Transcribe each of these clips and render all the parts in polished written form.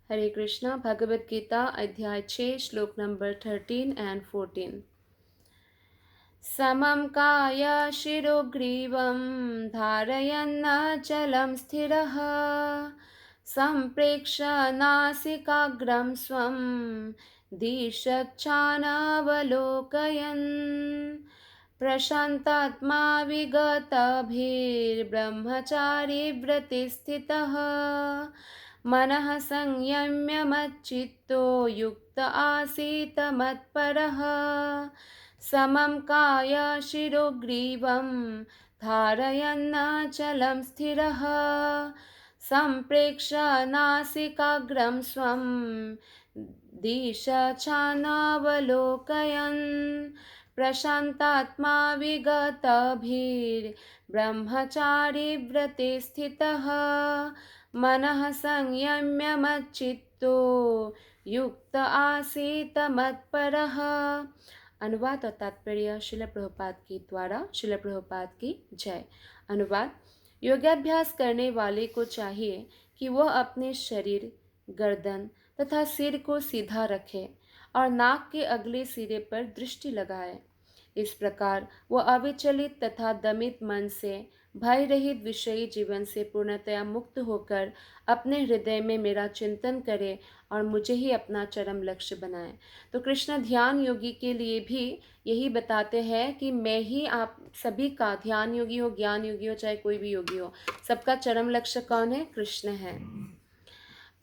हरे कृष्णा। भगवद गीता अध्याय 6 श्लोक number 13 and 14। समं काय शिरोग्रीवं धारयन्नचलं स्थिरः सम्प्रेक्ष्य नासिकाग्रं स्वं दिशच्छानवलोकयन् प्रशान्तात्मा विगतभिर्ब्रह्मचारी व्रते स्थितः मनः संयम्य मच्चित्तो युक्त आसीत् मत्परः समं काय शिरोग्रीवं धारयन्नचलं स्थिरः सम्प्रेक्ष्य नासिकाग्रं स्वं दिशच्छानवलोकयन् प्रशान्तात्मा विगतभिर्ब्रह्मचारी व्रते स्थितः मनः संयम्य मच्चित्तो युक्त आसीत् मत्परः। अनुवाद और तात्पर्य शिल प्रभुपाद की द्वारा। शिल प्रभुपाद की जय। अनुवाद। योगाभ्यास करने वाले को चाहिए कि वह अपने शरीर, गर्दन तथा सिर को सीधा रखे और नाक के अगले सिरे पर दृष्टि लगाए। इस प्रकार वह अविचलित तथा दमित मन से, भय रहित विषयी जीवन से पूर्णतया मुक्त होकर अपने हृदय में मेरा चिंतन करे और मुझे ही अपना चरम लक्ष्य बनाए। तो कृष्ण ध्यान योगी के लिए भी यही बताते हैं कि मैं ही आप सभी का, ध्यान योगी हो, ज्ञान योगी हो, चाहे कोई भी योगी हो, सबका चरम लक्ष्य कौन है? कृष्ण है।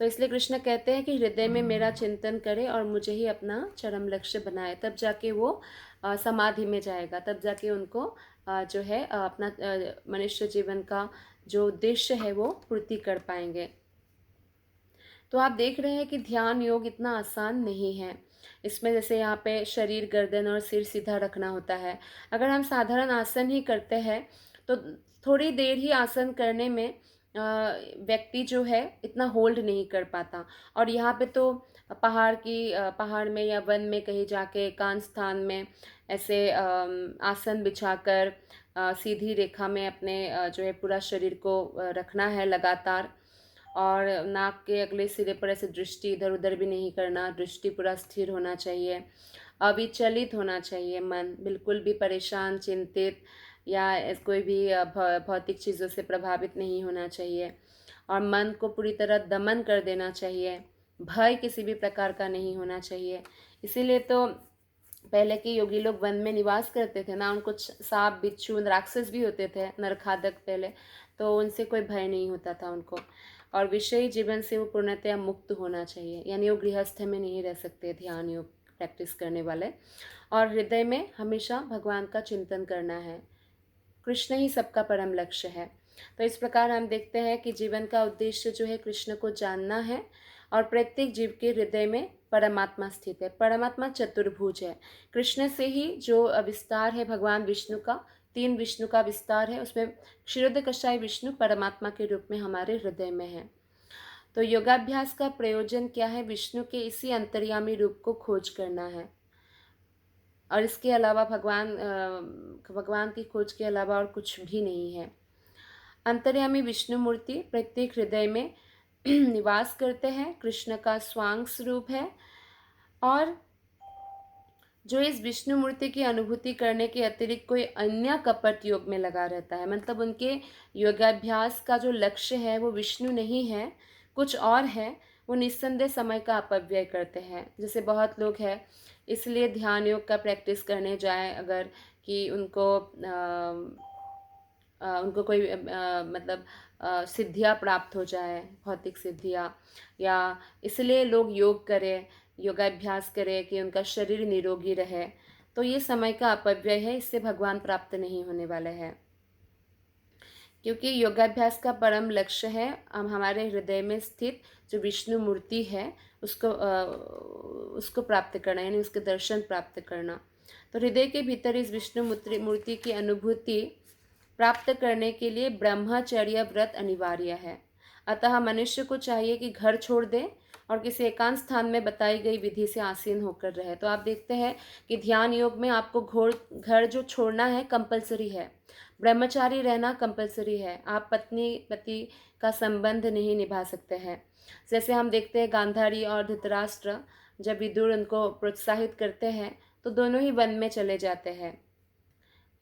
तो इसलिए कृष्ण कहते हैं कि हृदय में मेरा चिंतन करे और मुझे ही अपना चरम लक्ष्य बनाए, तब जाके वो समाधि में जाएगा, तब जाके उनको जो है अपना मनुष्य जीवन का जो उद्देश्य है वो पूर्ति कर पाएंगे। तो आप देख रहे हैं कि ध्यान योग इतना आसान नहीं है। इसमें जैसे यहाँ पे शरीर, गर्दन और सिर सीधा रखना होता है। अगर हम साधारण आसन ही करते हैं तो थोड़ी देर ही आसन करने में व्यक्ति जो है इतना होल्ड नहीं कर पाता। और यहाँ पे तो पहाड़ में या वन में कहीं जाके एकांत स्थान में ऐसे आसन बिछाकर सीधी रेखा में अपने जो है पूरा शरीर को रखना है लगातार, और नाक के अगले सिरे पर ऐसे दृष्टि इधर उधर भी नहीं करना, दृष्टि पूरा स्थिर होना चाहिए, अविचलित होना चाहिए, मन बिल्कुल भी परेशान, चिंतित या कोई भी भौतिक चीज़ों से प्रभावित नहीं होना चाहिए, और मन को पूरी तरह दमन कर देना चाहिए, भय किसी भी प्रकार का नहीं होना चाहिए। इसीलिए तो पहले के योगी लोग वन में निवास करते थे ना, उनको सांप, बिच्छू, राक्षस भी होते थे, नरखादक पहले, तो उनसे कोई भय नहीं होता था उनको। और विषयी जीवन से वो पूर्णतया मुक्त होना चाहिए, यानी वो गृहस्थ में नहीं रह सकते ध्यान योग प्रैक्टिस करने वाले। और हृदय में हमेशा भगवान का चिंतन करना है। कृष्ण ही सबका परम लक्ष्य है। तो इस प्रकार हम देखते हैं कि जीवन का उद्देश्य जो है कृष्ण को जानना है, और प्रत्येक जीव के हृदय में परमात्मा स्थित है। परमात्मा चतुर्भुज है। कृष्ण से ही जो विस्तार है भगवान विष्णु का, 3 विष्णु का विस्तार है, उसमें क्षीरोदकशायी विष्णु परमात्मा के रूप में हमारे हृदय में है। तो योगाभ्यास का प्रयोजन क्या है? विष्णु के इसी अंतर्यामी रूप को खोज करना है, और इसके अलावा भगवान की खोज के अलावा और कुछ भी नहीं है। अंतर्यामी विष्णु मूर्ति प्रत्येक हृदय में निवास करते हैं, कृष्ण का स्वांग स्वरूप है, और जो इस विष्णु मूर्ति की अनुभूति करने के अतिरिक्त कोई अन्य कपट योग में लगा रहता है, मतलब उनके योगाभ्यास का जो लक्ष्य है वो विष्णु नहीं है, कुछ और है, वो निस्संदेह समय का अपव्यय करते हैं। जैसे बहुत लोग हैं इसलिए ध्यान योग का प्रैक्टिस करने जाए अगर, कि उनको कोई मतलब सिद्धियाँ प्राप्त हो जाए, भौतिक सिद्धियाँ, या इसलिए लोग योग करें, योगाभ्यास करें कि उनका शरीर निरोगी रहे, तो ये समय का अपव्यय है, इससे भगवान प्राप्त नहीं होने वाले हैं। क्योंकि योगाभ्यास का परम लक्ष्य है हम हमारे हृदय में स्थित जो विष्णु मूर्ति है उसको प्राप्त करना, यानी उसके दर्शन प्राप्त करना। तो हृदय के भीतर इस विष्णु मूर्ति की अनुभूति प्राप्त करने के लिए ब्रह्मचर्य व्रत अनिवार्य है। अतः मनुष्य को चाहिए कि घर छोड़ दे और किसी एकांत स्थान में बताई गई विधि से आसीन होकर रहे। तो आप देखते हैं कि ध्यान योग में आपको घर जो छोड़ना है कंपलसरी है, ब्रह्मचारी रहना कंपलसरी है। आप पत्नी पति का संबंध नहीं निभा सकते हैं, जैसे हम देखते हैं गांधारी और धृतराष्ट्र, जब विदुर उनको प्रोत्साहित करते हैं तो दोनों ही वन में चले जाते हैं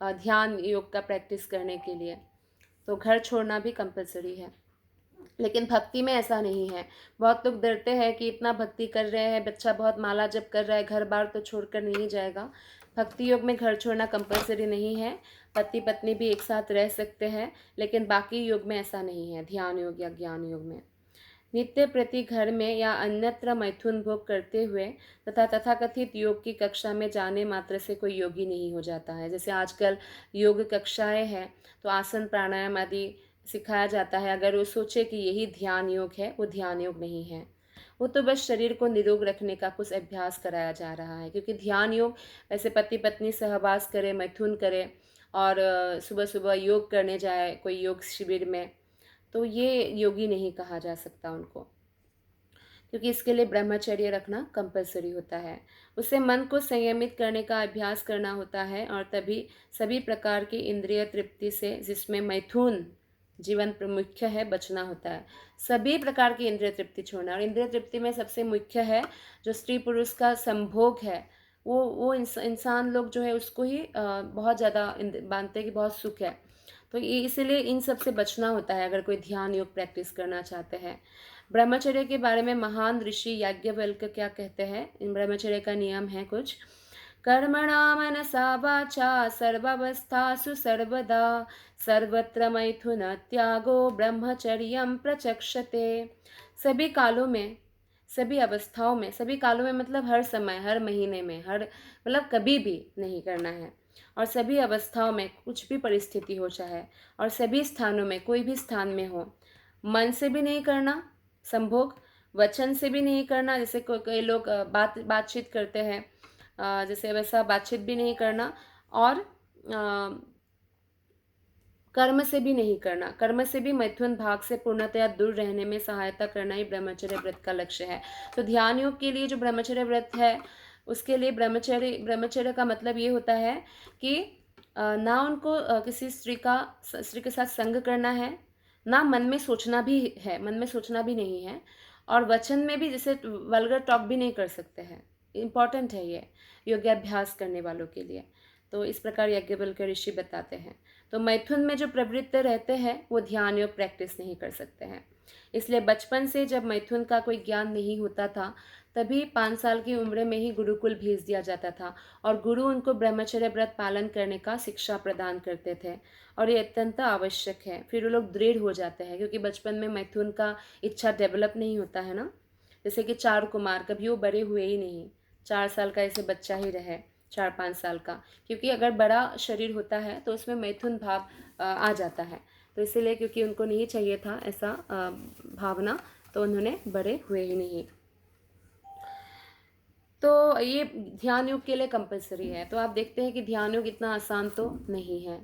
ध्यान योग का प्रैक्टिस करने के लिए। तो घर छोड़ना भी कंपलसरी है। लेकिन भक्ति में ऐसा नहीं है। बहुत लोग डरते हैं कि इतना भक्ति कर रहे हैं, बच्चा बहुत माला जप कर रहा है, घर बार तो छोड़कर नहीं जाएगा। भक्ति योग में घर छोड़ना कंपलसरी नहीं है। पति पत्नी भी एक साथ रह सकते हैं, लेकिन बाकी योग में ऐसा नहीं है, ध्यान योग या ज्ञान योग में। नित्य प्रति घर में या अन्यत्र मैथुन भोग करते हुए तथा तथाकथित योग की कक्षा में जाने मात्र से कोई योगी नहीं हो जाता है। जैसे आजकल योग कक्षाएं हैं तो आसन प्राणायाम आदि सिखाया जाता है। अगर वो सोचे कि यही ध्यान योग है, वो ध्यान योग नहीं है। वो तो बस शरीर को निरोग रखने का कुछ अभ्यास कराया जा रहा है। क्योंकि ध्यान योग ऐसे पति पत्नी सहवास करे, मैथुन करे और सुबह सुबह योग करने जाए कोई योग शिविर में, तो ये योगी नहीं कहा जा सकता उनको, क्योंकि इसके लिए ब्रह्मचर्य रखना कंपलसरी होता है। उसे मन को संयमित करने का अभ्यास करना होता है और तभी सभी प्रकार की इंद्रिय तृप्ति से, जिसमें मैथुन जीवन मुख्य है, बचना होता है। सभी प्रकार की इंद्रिय तृप्ति छोड़ना, और इंद्रिय तृप्ति में सबसे मुख्य है जो स्त्री पुरुष का संभोग है, वो इंसान लोग जो है उसको ही बहुत ज़्यादा मानते हैं कि बहुत सुख है। तो ये इसीलिए इन सब से बचना होता है अगर कोई ध्यान योग प्रैक्टिस करना चाहते हैं। ब्रह्मचर्य के बारे में महान ऋषि याज्ञवल्क्य क्या कहते हैं, इन ब्रह्मचर्य का नियम है कुछ। कर्मणा मनसा वाचा सर्वावस्थासु सर्वदा सर्वत्र मैथुन त्यागो ब्रह्मचर्यं प्रचक्षते। सभी कालों में, सभी अवस्थाओं में, सभी कालों में मतलब हर समय, हर महीने में, हर मतलब कभी भी नहीं करना है। और सभी अवस्थाओं में, कुछ भी परिस्थिति हो चाहे, और सभी स्थानों में, कोई भी स्थान में हो, मन से भी नहीं करना संभोग, वचन से भी नहीं करना। जैसे कई लोग बातचीत करते हैं, जैसे वैसा बातचीत भी नहीं करना, और कर्म से भी नहीं करना। कर्म से भी मैथुन भाग से पूर्णतया दूर रहने में सहायता करना ही ब्रह्मचर्य व्रत का लक्ष्य है। तो ध्यान योग के लिए जो ब्रह्मचर्य व्रत है, उसके लिए ब्रह्मचर्य का मतलब ये होता है कि ना उनको किसी स्त्री के साथ संग करना है, ना मन में सोचना भी है, मन में सोचना भी नहीं है, और वचन में भी जैसे वल्गर टॉक भी नहीं कर सकते हैं। इम्पॉर्टेंट है ये योगाभ्यास करने वालों के लिए। तो इस प्रकार याज्ञवल्क्य ऋषि बताते हैं। तो मैथुन में जो प्रवृत्त रहते हैं वो ध्यान योग प्रैक्टिस नहीं कर सकते हैं। इसलिए बचपन से जब मैथुन का कोई ज्ञान नहीं होता था, तभी 5 साल की उम्र में ही गुरुकुल भेज दिया जाता था, और गुरु उनको ब्रह्मचर्य व्रत पालन करने का शिक्षा प्रदान करते थे, और ये अत्यंत आवश्यक है। फिर वो लोग दृढ़ हो जाते हैं, क्योंकि बचपन में मैथुन का इच्छा डेवलप नहीं होता है ना। जैसे कि चार कुमार, कभी वो बड़े हुए ही नहीं, 4 साल का ऐसे बच्चा ही रहे, 4-5 साल का, क्योंकि अगर बड़ा शरीर होता है तो उसमें मैथुन भाव आ जाता है। तो इसीलिए क्योंकि उनको नहीं चाहिए था ऐसा भावना, तो उन्होंने बड़े हुए ही नहीं। तो ये ध्यान योग के लिए कंपलसरी है। तो आप देखते हैं कि ध्यान योग इतना आसान तो नहीं है।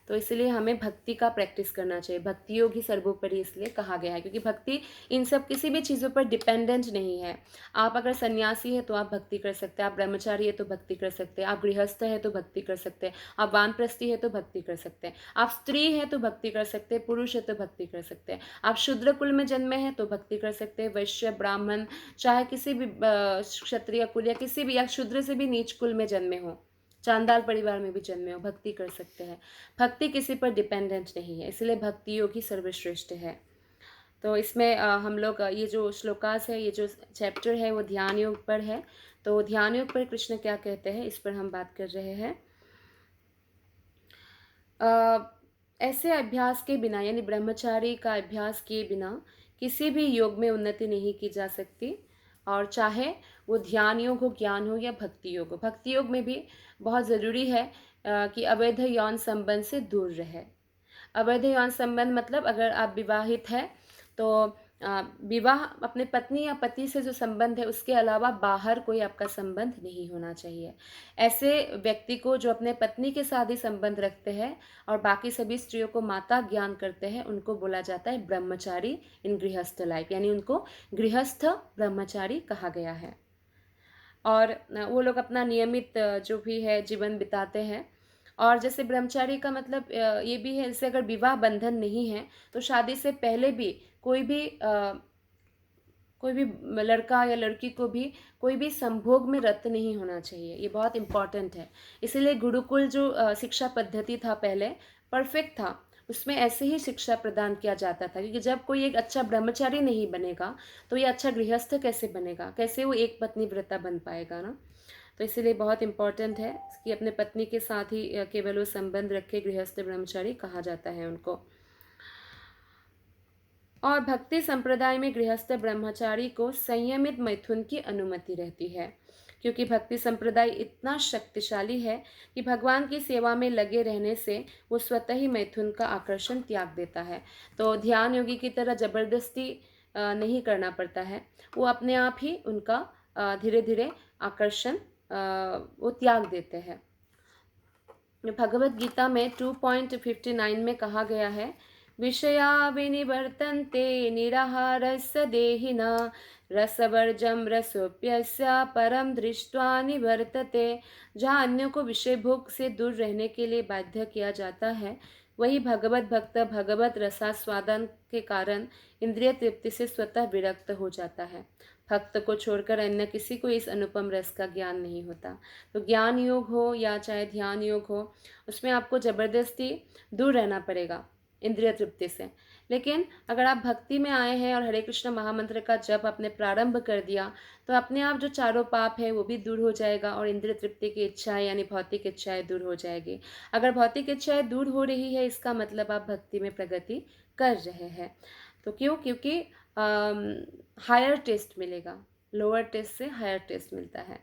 तो इसलिए हमें भक्ति का प्रैक्टिस करना चाहिए। भक्ति योग ही सर्वोपरि इसलिए कहा गया है, क्योंकि भक्ति इन सब किसी भी चीज़ों पर डिपेंडेंट नहीं है। आप अगर सन्यासी है तो आप भक्ति कर सकते हैं, आप ब्रह्मचारी है तो भक्ति कर सकते हैं, आप गृहस्थ है तो भक्ति कर सकते हैं, आप वानप्रस्थी है तो भक्ति कर सकते हैं, आप स्त्री है तो भक्ति कर सकते हैं, पुरुष है तो भक्ति कर सकते हैं, आप शूद्र कुल में जन्मे हैं तो भक्ति कर सकते हैं, वैश्य ब्राह्मण, चाहे किसी भी क्षत्रिय कुल या किसी भी, या शूद्र से भी नीच कुल में जन्मे हो, चांदाल परिवार में भी जन्मे हो, भक्ति कर सकते हैं। भक्ति किसी पर डिपेंडेंट नहीं है, इसलिए भक्ति योग ही सर्वश्रेष्ठ है। तो इसमें हम लोग ये जो श्लोकास है, ये जो चैप्टर है वो ध्यान योग पर है। तो ध्यान योग पर कृष्ण क्या कहते हैं, इस पर हम बात कर रहे हैं। ऐसे अभ्यास के बिना, यानी ब्रह्मचारी का अभ्यास किए बिना किसी भी योग में उन्नति नहीं की जा सकती, और चाहे वो ध्यान योग हो, ज्ञान हो या भक्ति योग हो। भक्ति योग में भी बहुत ज़रूरी है कि अवैध यौन संबंध से दूर रहे। अवैध यौन संबंध मतलब अगर आप विवाहित हैं तो विवाह अपने पत्नी या पति से जो संबंध है उसके अलावा बाहर कोई आपका संबंध नहीं होना चाहिए। ऐसे व्यक्ति को जो अपने पत्नी के साथ ही संबंध रखते हैं और बाकी सभी स्त्रियों को माता ज्ञान करते हैं, उनको बोला जाता है ब्रह्मचारी इन गृहस्थ लाइफ, यानी उनको गृहस्थ ब्रह्मचारी कहा गया है। और वो लोग अपना नियमित जो भी है जीवन बिताते हैं। और जैसे ब्रह्मचारी का मतलब ये भी है, जैसे अगर विवाह बंधन नहीं है तो शादी से पहले भी कोई भी कोई भी लड़का या लड़की को भी कोई भी संभोग में रत नहीं होना चाहिए, ये बहुत इम्पॉर्टेंट है। इसीलिए गुरुकुल जो शिक्षा पद्धति था पहले, परफेक्ट था, उसमें ऐसे ही शिक्षा प्रदान किया जाता था, क्योंकि जब कोई एक अच्छा ब्रह्मचारी नहीं बनेगा तो ये अच्छा गृहस्थ कैसे बनेगा, कैसे वो एक पत्नी व्रता बन पाएगा ना। तो इसीलिए बहुत इम्पॉर्टेंट है कि अपने पत्नी के साथ ही केवल वो संबंध रखे, गृहस्थ ब्रह्मचारी कहा जाता है उनको। और भक्ति संप्रदाय में गृहस्थ ब्रह्मचारी को संयमित मैथुन की अनुमति रहती है, क्योंकि भक्ति संप्रदाय इतना शक्तिशाली है कि भगवान की सेवा में लगे रहने से वो स्वतः ही मैथुन का आकर्षण त्याग देता है। तो ध्यान योगी की तरह जबरदस्ती नहीं करना पड़ता है, वो अपने आप ही उनका धीरे धीरे आकर्षण वो त्याग देते हैं। भगवत गीता में 2.59 में कहा गया है, विषया विनिवर्तन्ते निराहारस्य देहिनः रसवर्जं रसोप्यस्य परम दृष्ट्वा निवर्तते। जहाँ अन्यों को विषय भोग से दूर रहने के लिए बाध्य किया जाता है, वही भगवत भक्त भगवत रसास्वादन के कारण इंद्रिय तृप्ति से स्वतः विरक्त हो जाता है। भक्त को छोड़कर अन्य किसी को इस अनुपम रस का ज्ञान नहीं होता। तो ज्ञान योग हो या चाहे ध्यान योग हो, उसमें आपको जबरदस्ती दूर रहना पड़ेगा इंद्रिय तृप्ति से। लेकिन अगर आप भक्ति में आए हैं और हरे कृष्ण महामंत्र का जप आपने प्रारंभ कर दिया, तो अपने आप जो चारों पाप है वो भी दूर हो जाएगा और इंद्रिय तृप्ति की इच्छाएं यानी भौतिक इच्छाएं दूर हो जाएगी। अगर भौतिक इच्छाएं दूर हो रही है, इसका मतलब आप भक्ति में प्रगति कर रहे हैं। तो क्यों? क्योंकि हायर टेस्ट मिलेगा, लोअर टेस्ट से हायर टेस्ट मिलता है।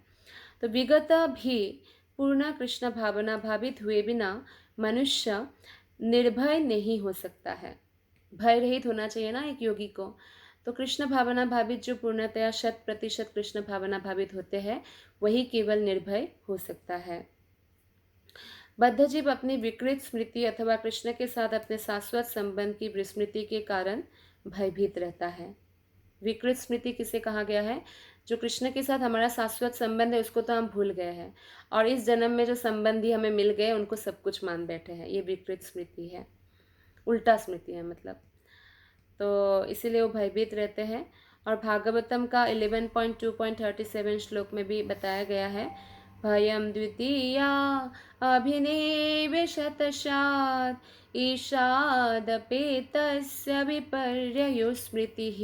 तो विगत भी पूर्ण कृष्ण भावना भावित हुए बिना मनुष्य निर्भय नहीं हो सकता है। भय रहित होना चाहिए ना एक योगी को। तो कृष्ण भावना भावित जो पूर्णतया 100% कृष्ण भावना भावित होते हैं, वही केवल निर्भय हो सकता है। बद्धजीव अपनी विकृत स्मृति अथवा कृष्ण के साथ अपने शाश्वत संबंध की विस्मृति के कारण भयभीत रहता है। विकृत स्मृति किसे कहा गया है? जो कृष्ण के साथ हमारा शाश्वत संबंध है उसको तो हम भूल गए हैं, और इस जन्म में जो संबंधी हमें मिल गए उनको सब कुछ मान बैठे हैं। ये विकृत स्मृति है, उल्टा स्मृति है मतलब। तो इसीलिए वो भयभीत रहते हैं। और भागवतम का 11.2.37 श्लोक में भी बताया गया है, भयम द्वितीया अभिनिवेशतशात् ईषादपेतस्य विपर्ययो स्मृतिः।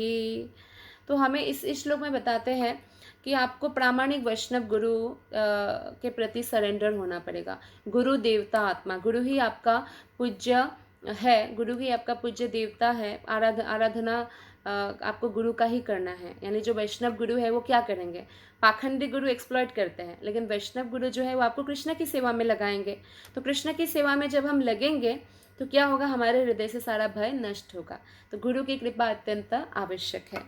तो हमें इस श्लोक में बताते हैं कि आपको प्रामाणिक वैष्णव गुरु के प्रति सरेंडर होना पड़ेगा। गुरु देवता आत्मा, गुरु ही आपका पूज्य है, गुरु ही आपका पूज्य देवता है। आराधना आपको गुरु का ही करना है। यानी जो वैष्णव गुरु है वो क्या करेंगे? पाखंडी गुरु एक्सप्लॉइट करते हैं, लेकिन वैष्णव गुरु जो है वो आपको कृष्ण की सेवा में लगाएंगे। तो कृष्ण की सेवा में जब हम लगेंगे तो क्या होगा? हमारे हृदय से सारा भय नष्ट होगा। तो गुरु की कृपा अत्यंत आवश्यक है।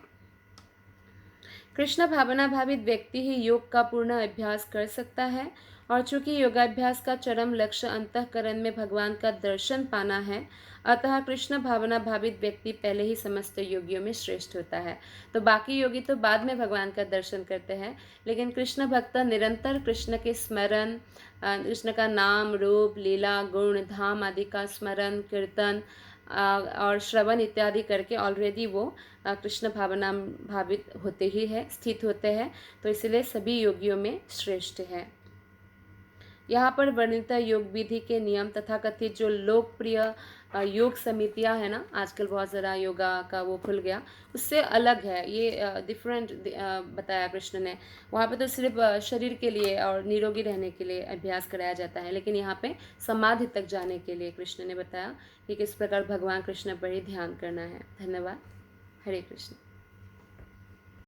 कृष्ण भावना भावित व्यक्ति ही योग का पूर्ण अभ्यास कर सकता है, और चूंकि योगाभ्यास का चरम लक्ष्य अंतःकरण में भगवान का दर्शन पाना है, अतः कृष्ण भावना भावित व्यक्ति पहले ही समस्त योगियों में श्रेष्ठ होता है। तो बाकी योगी तो बाद में भगवान का दर्शन करते हैं, लेकिन कृष्ण भक्त निरंतर कृष्ण के स्मरण, कृष्ण का नाम रूप लीला गुण धाम आदि का स्मरण कीर्तन और श्रवण इत्यादि करके ऑलरेडी वो कृष्ण भावना भावित होते ही है, स्थित होते हैं। तो इसलिए सभी योगियों में श्रेष्ठ है। यहाँ पर वर्णित योग विधि के नियम तथा कथित जो लोकप्रिय योग समितियाँ हैं ना, आजकल बहुत ज़रा योगा का वो खुल गया, उससे अलग है। ये डिफरेंट बताया कृष्ण ने। वहाँ पे तो सिर्फ शरीर के लिए और निरोगी रहने के लिए अभ्यास कराया जाता है, लेकिन यहाँ पे समाधि तक जाने के लिए कृष्ण ने बताया कि किस प्रकार भगवान कृष्ण पर ही ध्यान करना है। धन्यवाद। हरे कृष्ण।